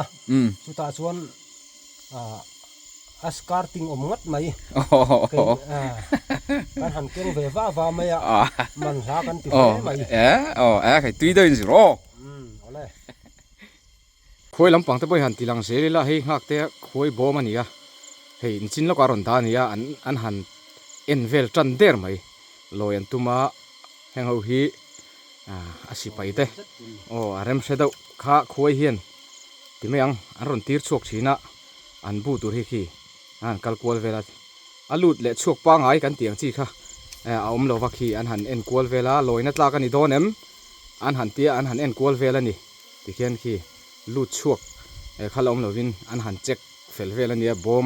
สุดท้ายส่วนอัสการติงอมงัดไหมกันหันเก่งเวฟ้าไม่มันหากันติดไหมใครตุยเดินสิรอคุยลำปังตะบอยหันตีลังเสียเลยละให้หักเตะคุยโบมันนี่เฮ้ยจินแล้วการันตานี่อันหันเอ็นเวลจันเดอร์ไหมลอยอันตุมาแห่งเอาฮีอาศิไปเตะอารมณ์เสด็จข้าคุยเฮียนที่ไม่ยังอันรอนตีร์ชกชีนะอันบูตุริคีกัลกวลเวลาอันลุดเละชกปังไอ้กันเตียงจีค่ะเอาลวักคีอันหันเอ็นกวลเวลาลอยนัดลากันนี่โดนอันหันเตียอันหันเอ็นกวลเวลานี่ที่เขียนคีลุดชกข้าลวินอันหันเจ็กเฟลเวลานี่บอม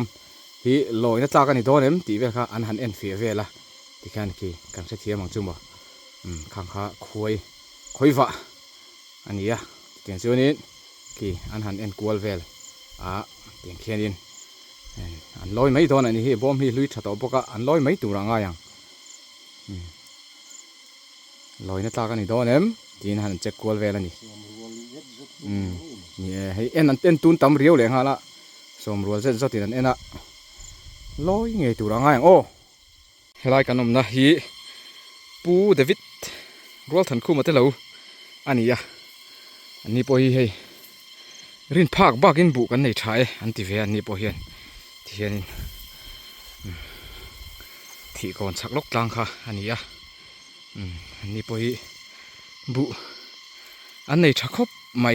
ฮีลอยนัดลากันนี่โดนตีเวลค่ะอันหันเอ็นเฟียเวลาที่เขียนคีกังเสียมังจุ่มบ่ข้างข้าคุยวะอันนี้เตียงส่วนนี้คีอันหันเอ็นกวลเวลเตียงเขียนอันลอยไม่โดนอันนี้บอมฮีลุยชัดเอาปกอันลอยไม่ตัวร่างยังลอยนัดลากันนี่โดนที่หันเจ็กกวลเวลานี่นี่ให้เอ็นตุนตำเรียวเลยฮะละสมรัวเส้นสตินั่นเอ็นลอยไงตัวร่างยังเฮลัยกันนมนะฮีปูเดวิดรัวทันคู่มาเตลูอันนี้พอฮีรินภาคบ้ากินบุกันในชายอันที่เวียนนี่พอเห็นที่เห็นที่ก่อนสักลกกลางค่ะอันนี้พอฮีบุอันในชักคบไม่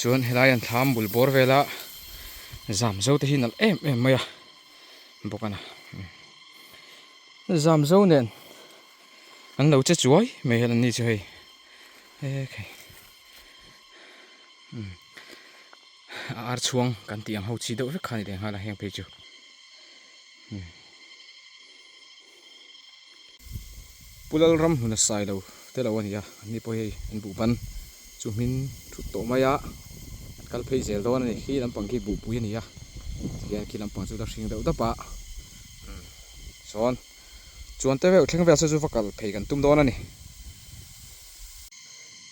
ชวนให้ได้อันทำบุลบอร์เวลาจามเจ้าที่นั่นไม่บอกกันนะจามเจ้าเนี่ยอันเราจะช่วยไม่เห็นอันนี้ช่วยอาร์ช่วงกันที่ยังเขาชีดเอาไว้ขันเดียงหาละแห่งเพจูปุลลรำหุ่นสายเราแต่ละวันนี้นี่พอให้อันบุบันจุมินทุกโตมายะกัลเพย์เซลตัวนี่ขี้ลำปังขี้บุปุยนี่ที่ขี้ลำปังจุดสิ่งเดียวดับปะส่วนจวนเตเวลเชิงเวลสุฟักกัลเพย์กันตุ้มตัวนี่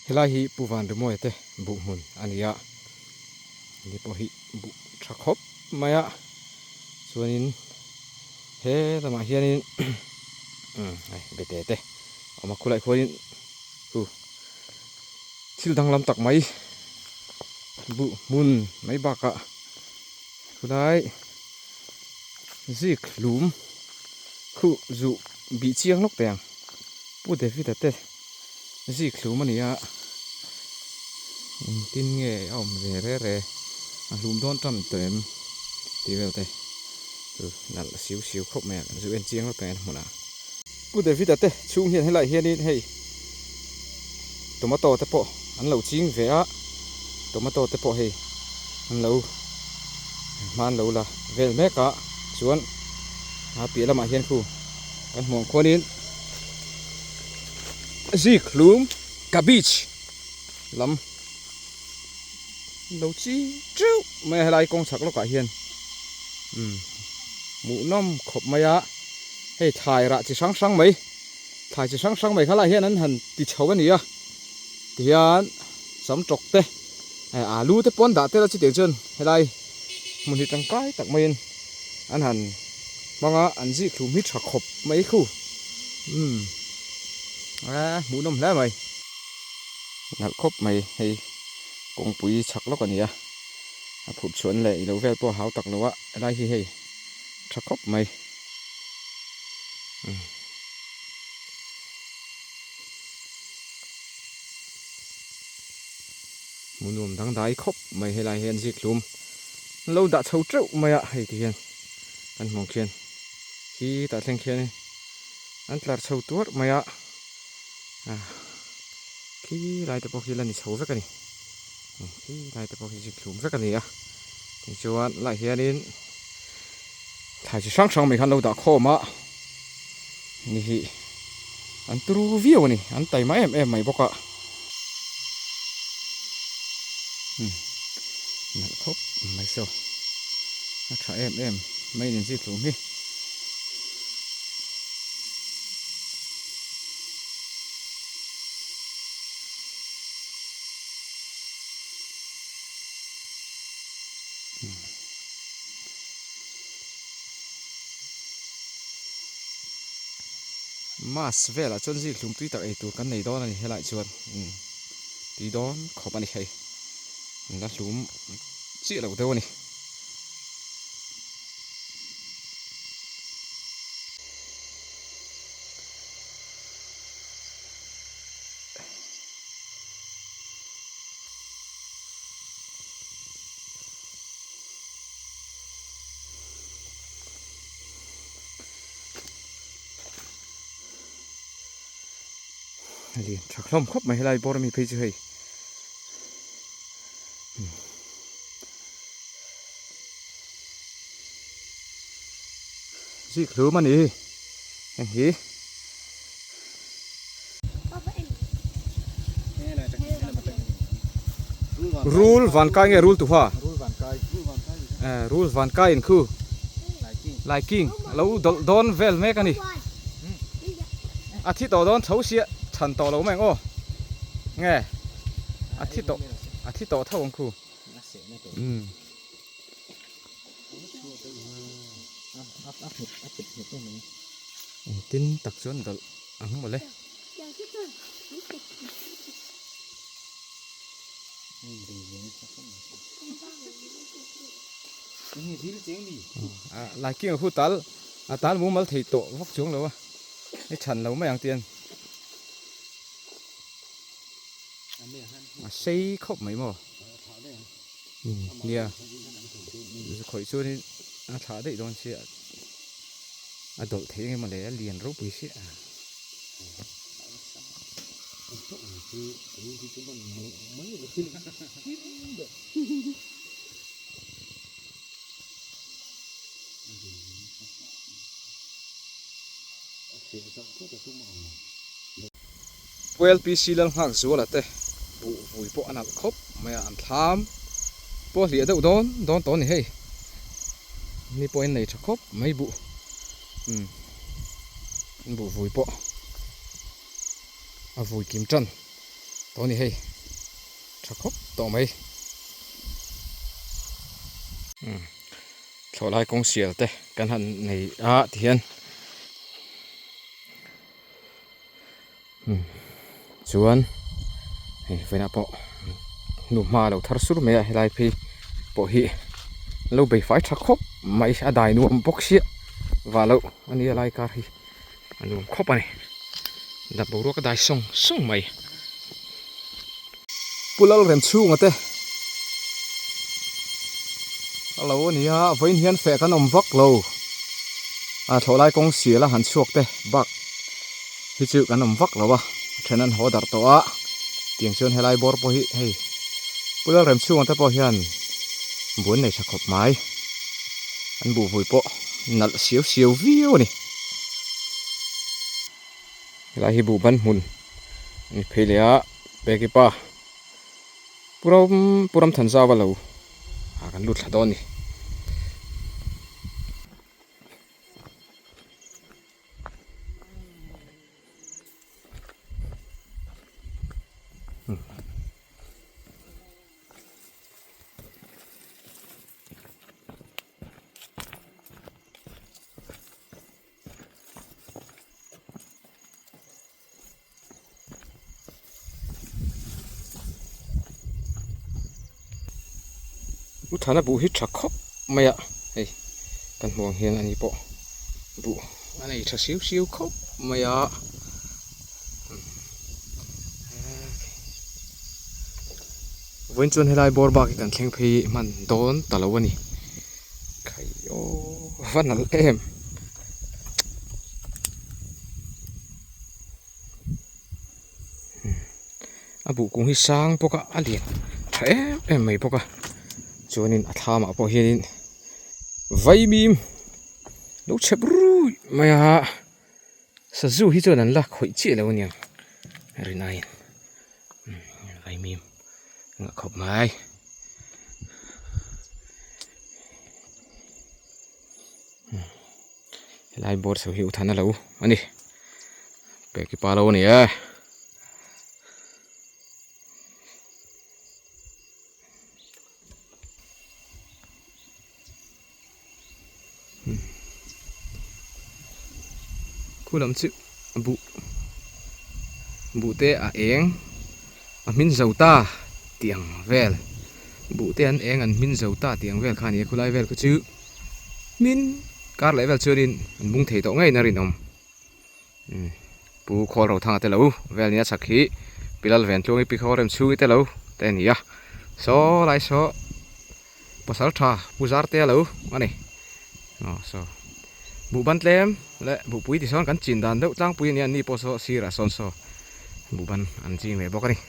เฮลัยฮีปูวันเดโมเอเตบุมุนอันนี้นี่พอฮีบุชักฮบมายะส่วนนี้เฮ้แต่มาเฮียนี่เบเตเตเอามาคุยคุยทิลดังลำตักไหมบุมุนไม่บักคุยซิกหลุมคู่จูบีเชียงนกแดงปูเดฟิดเตซิกหลุมมันนี่ตินเงี้ยเอาเร่หลุมโดนจำเต็มตีเวลเตนั่นสิวครบแม่จูเอ็นเชียงนกแดงหมดปูเดฟิดเตชุ่งเฮียนให้ไหลเฮียนี่ให้ตัวมาโตเตปะอันเหล่าจิงเวียตัวมาโตเตปะให้อันเหล่ามันเหล่าละเวลเมกะชวนเปียละมาเฮียนคู่กันห่วงคนนี้ซิกลุมกาบิชลำเหล่าจีจูไม่ให้ไล่กองสักแล้วก็เฮียนหมูน้ำขบมายะให้ถ่ายระจะช่างไหมถ่ายจะช่างไหมข้าไรเฮียนั้นหันติดเฉากันนี่ที่อันสำจกเตะลูเตะปนด่าเตะแล้วจิตเดือดจนให้ไรมันที่ตั้งใกล้ตักไม่อันหันบางอันจีกลุ่มฮิตฉักขบไม่คู่หมูนมแล้วไหมงัดครบไหมให้กงปุ๋ยฉักแล้วกันนี่ผุดชวนเลยเราเวลตัวหาวตักเลยว่าอะไรที่ให้ฉักครบไหม nuông đắng đáy khóc mày hay lại hiện dịch lùm lâu đã sâu trâu mày ạ hay thì hiện anh mong khiên khi ta lên khiên anh là sâu tuốt mày ạ khi lại tập bọc lần sâu với cái này khi lại tập bọc dịch lùm với cái này thì cho anh lại hiện đến thải chỉ sáng mình khăn lâu đã khô màนี่อันตรูวิวนี่อันไต่ไม้ไม่บอกอ่ะนั่นครบไม่เสียวถ้าไม่เห็นสิถูกมั้ยมาสเวล่ะจนสิลุมตุยตักไอตัวกันในดอนนี่ให้หลายชวนตีดอนขอปันนี่ใครแล้วลุมจีเราเท่านี้เรียนชักล้อมครบไม่ให้ไรบอร์มีเพจให้สิครูมันนี่อย่างนี้รูลวันกายไงรูลตัวฟ้ารูลวันกายอินคือไลกิ้งแล้วโดนเวลเมกันนี่อาทิตย์ต่อโดนเช้าเสียฉันต่อเราแม่งโอ้ไงอาทิตย์ต่อเท่าของครูtinตักชวนต่อหมดเลยลายกิ้งคู่ตัลมุ้งมาถีโตวักช่วงแล้ววะนี่ฉันเราไม่ยังเตียนใช้ครบไหมหมอเนี่ยขอยช่วยนี่ถ่ายได้โดนเสียโดดเที่ยงมาเลยเรียนรู้ไปเสียเวลปีซีลังหักสัวละเต้บุยปออันนั้นครบไม่อันทามปอเหลียดโดนตัวนี่เฮ้ยนี่ปออันไหนจะครบไม่บุบุยปอบุยกิมจันตัวนี้เฮ้ยจะครบตัวไม่ชาวไร่กงเสียเต้กันหันในเทียนชวนเวลาปอหนุ่มมาเราทาร์สุดไม่ได้ไล่พี่ปอฮีเราไปไฟชักครบไม่ได้หนุ่มบกเสียว่าเราอันนี้ไล่การฮีหนุ่มครบอันนี้ดับบุรุษก็ได้ส่งไม่ปุลลเรนชูงเต้เราเนี่ยไว้เฮียนแฝกันอมวักเราชาวไร่กงเสียละหันชวกเต้บักที่จืดกันอมวักเราวะฉะนั้นหัวดัดตัวเตียงชวนให้ไล่บอร์ปอฮีเฮ้ยปุลลเรนชูงเต้ปอฮีอันบุญในชักขบไม้อันบุยปอนัดเสียววิวนี่ไล่บุบันมุนนี่เพลียเบกิป้าปุรมทันซาวะเราหากันลุดละดอนนี่อุทานบุหิชักคบไม่อะเฮ้ยกันมองเห็นอันนี้ปะบุอันนี้ชักเสียวคบไม่อะ วันจวนให้ไล่บอลบากันแข่งเพย์มันโดนตลอดวันนี้ใครโอ้วันนั้นเอ็มอาบุกุ้งที่สร้างพวกอาเลียนเอ็มไม่พวกจวนนี้อัฐามาพอเห็นไวบีมลูกเชบรูไม่ฮะสะจู่ที่จวนนั้นละข่อยเจี๊ยแล้วเนี่ยรีนายไวบีมขอบไม้ไล่บอลสวิวทันนะเราอันนี้เปิดกี่ปาเราเนี่ยคู่ลำซึบุเตะเองมินเจ้าตาเตียงเวลบุเตะเองมินเจ้าตาเตียงเวลข้านี้คู่ไล่เวลก็ชื่อมินการไล่เวลเชื่อดินบุ้งเทต่อไงนารินอมปูคอเราทางเตลูเวลนี้สักขีปิลลเวนช่วงนี้ปีเขาเริ่มช่วยเตลูแต่นี่อะโซ่ไล่โซ่ภาษาท่าปูซาร์เตลูอันนี้อ๋อโซ่บุบันเต็มและบุปุยที่ซ้อนกันจินดันเด้อตั้งปุยเนี่ยนี่พอโซ่ซีระซ้อนโซ่บุบันอันจริงเลยบอกกันนี่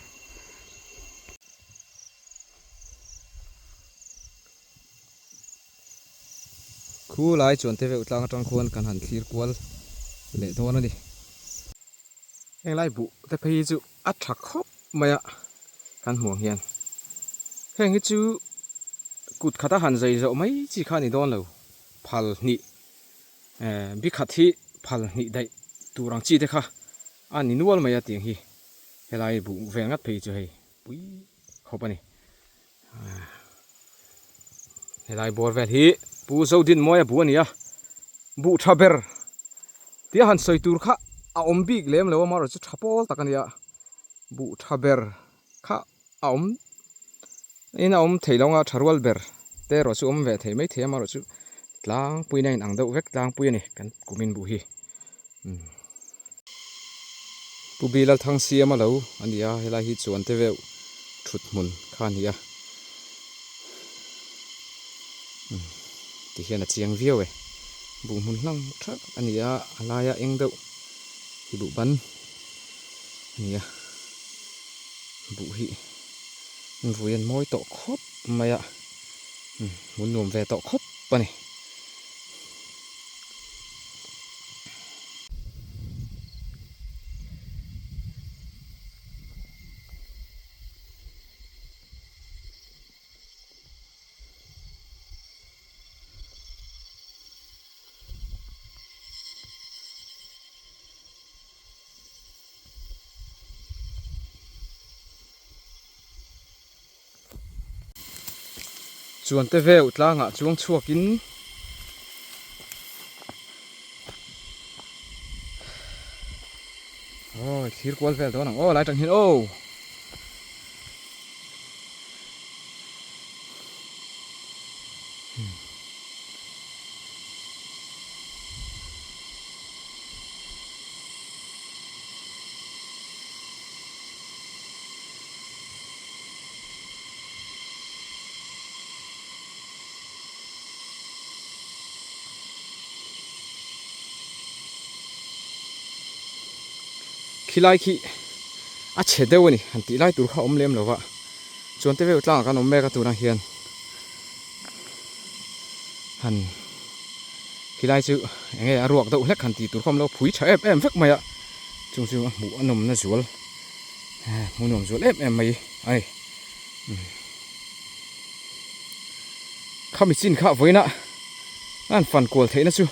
คู่ไล่จวนเทเวอุตลังจังควรกันหันคลีร์กวลเละตัวนั่นดิเฮงไล่บุแต่พยจูอัดถักคบมาอะกันห่วงเฮียนเฮงจูกุดขัดหันใจจะไม่จีข้านี่โดนเลยพัลนี่บิขัดที่พัลนี่ได้ตัวรังจีเด็กค่ะอันนี้นัวมาอะเตียงฮีเฮงไล่บุเวงัดพยจูให้ปุ้ยขบอันนี้เฮงไล่บอลเวทีปูโซดินมอยบัวนี่อะบุทับเบอร์ที่หันใส่ตัวข้าอมบิกเลี้ยมเลยว่ามาเราจะทับปอลตะกันนี่อะบุทับเบอร์ข้าอมนี่นะอมเทลงอ่ะทารวลเบอร์แต่เราจะอมเวทไม่เทียมาเราจะล้างปุยในหนังเดาเวกล้างปุยนี่กันกูมินบุฮีปูบีลทั้งเสียมาแล้วอันนี้อะเฮลาฮิตส่วนเทเวลชุดมุนข้านี่อะที่เห็นเสียงวิวบุมุนนั่งทักอันนี้อะไรเองเด้อที่บุบันนี่บุฮีบุยันมอยโตคบมามุนนวมเวโตคบปะนี่จวนเตเวอุตลางจวงชัวกินโอ้ยขีดกวลเวลตัวหนังโอ้หลายจังเห็นโอ้ขี้ไล่ขี้อาเฉดเดวนี่หันตีไล่ตัวเขาอมเลี้ยมหรอวะจวนเตเวอุตลางกันอมแม่กันตัวนักเฮียนหันขี้ไล่จื้อยังไงรวกตัวเล็กหันตีตัวเขาเราผุยเฉยเอ็มฟักไม่อะจุงจุงหมูนมน่าสวยหมูนมสวยเอ็มไม่ไอข้ามีจินข้าไว้นะนั่นฟันกวลเทนะจู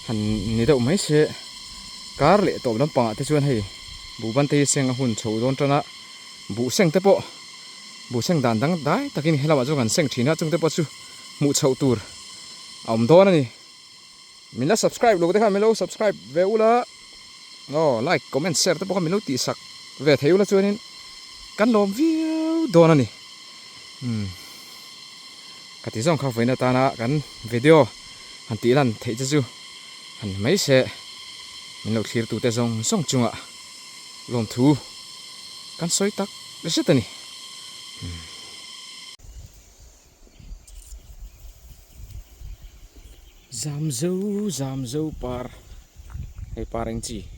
หันนี่เดี๋ยวไม่เสียการเละตบน้ำปลาที่ชวนให้บุบันตีเสียงหุ่นโฉดนจนะบุเสียงเตปะบุเสียงด่านดังได้ตะกี้นี่เราว่าจะกันเสียงทีน่าจังเตปะจูมุโฉตูร์เอามโดนนี่มิลล์ subscribe ลูกเด็กข้ามิลล์ subscribe เวลละโอ้ like comment share เตปะข้ามิลล์ตีสักเวทเฮลละชวนนี่กันลมวิวโดนนี่กติส่งเข้าไฟนาตานะกันวิดีโอหันตีลันเทจูหันไม่เสะมิลล์คลีร์ตัวเตจงส่งจุงอ่ะลมทูกันสวยตักเรื่องนี้ zam zo par hei par eng chi